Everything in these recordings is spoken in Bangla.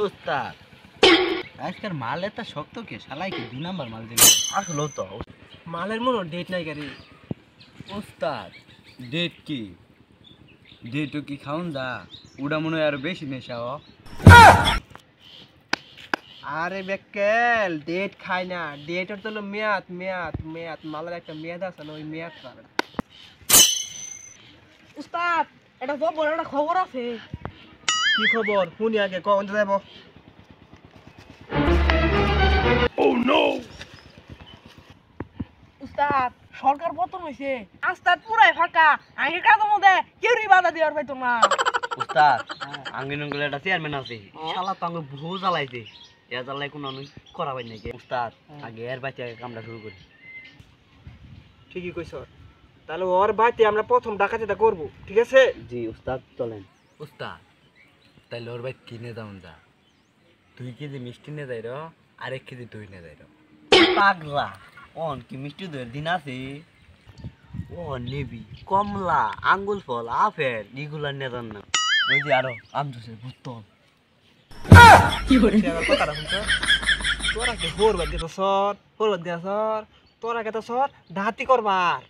উস্তাদ আজকের মাল এত শক্ত কে শালাই কি 2 নাম্বার মাল দিবে আসলো তো মালের মনে ডেট নাই গাড়ি উস্তাদ ডেট কি ডেটও কি খাউন দা উড়া মনে আর বেশি নেশা আরে বেকেল ডেট খায় না ডেটের তো হলো মেয়াদ মেয়াদ মেয়াদ মালের একটা মেয়াদ আছে না ওই মেয়াদ পাবে না উস্তাদ এটা তো বড় একটা খবর আছে কি খবর শুনি আগে কোন যাব উস্তাদ সরকার পতন হইছে আস্তাদ পুরাই ফাঁকা আগে কাজের মধ্যে কেউই বাধা দিবার পাইতো না উস্তাদ আঙ্গিনঙ্গলে একটা চেয়ারম্যান আছে শালা তো আঙ্গ বহু জ্বালাইছে এ জ্বালাই কোন আমি করা পাই নাকি উস্তাদ আগে এর বাইতে আগে কামটা শুরু করি ঠিকই কইছ তাহলে ওর বাড়িতে আমরা প্রথম ডাকাতিটা করব ঠিক আছে জি উস্তাদ চলেন উস্তাদ তাইলে ওর ভাই কিনে দাম যা 2 কেজি মিষ্টি নে যাই র আর 1 কেজি দই নে যাই র পাগলা অন কি মিষ্টি দইয়ের দিন আছে ও নেবি কমলা আঙ্গুল ফল আপেল এগুলা নে যান না ওই যে আরো আম জুসের বোতল কি করে কথাটা শুনছ তোরা কি হোরবাদ দিছ সর হোরবাদ দিয়া সর তোরা কে তো সর ডাহাতি করবার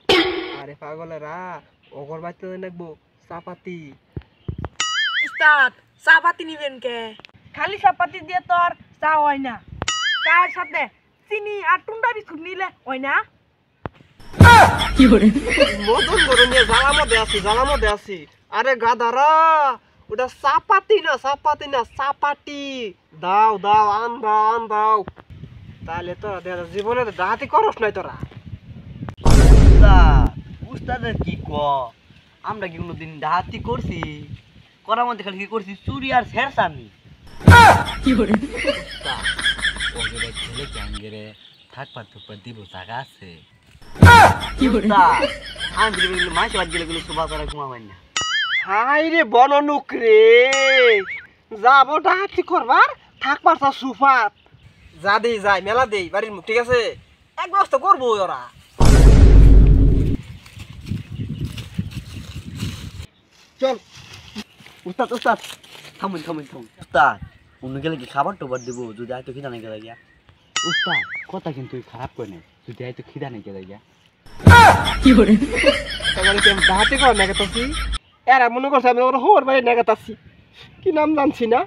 আরে পাগলেরা ওগর বাইতে নাকবো চাপাতি উস্তাদ চা পাতি নিবেন কে খালি চা পাতি দিয়ে তো আর চা হয় না চায়ের সাথে চিনি আর টুন্ডা বিস্কুট নিলে হয় না মদন গরু নিয়ে জ্বালার মধ্যে আছি আরে গাধারা ওটা চাপাতি না চাপাটি দাও দাও আন দাও তাহলে তোরা দেখা জীবনে ডাহাতি করস নাই তোরা উস্তাদের কি ক আমরা কি কোনোদিন ডাহাতি করছি করার মধ্যে খালি কি করছি চুরি আর ছেড়ছামি কি করে ওগেরে ছেলে ক্যাঙ্গেরে থাকপার থুকপার দিব জায়গা আছে কি করে আমি বিলে মাছ বাদ গেলে গুলো সুবা করে ঘুমাবেন না হাই রে বননুক রে যাবো ডাহাতি করবার থাকবার তা সুফাত যা দেই যাই মেলা দেই বাড়ির মুখ ঠিক আছে এক বস্তা করবো ওরা চল উস্তাদ থামুন উস্তাদ অন্য গেলে কি খাবার টোবার দেবো যদি হয়তো খিদা নেই গেলে গিয়া উস্তাদ কথা কিন্তু খারাপ করে নেই যদি হয়তো খিদা নেই গেলে গিয়া কি করে তাহলে কি আমি ডাহাতি কর নাগাতাছি এরা মনে করছে আমি ওরা হোর ভাই নাগাতাছি কি নাম জানছি না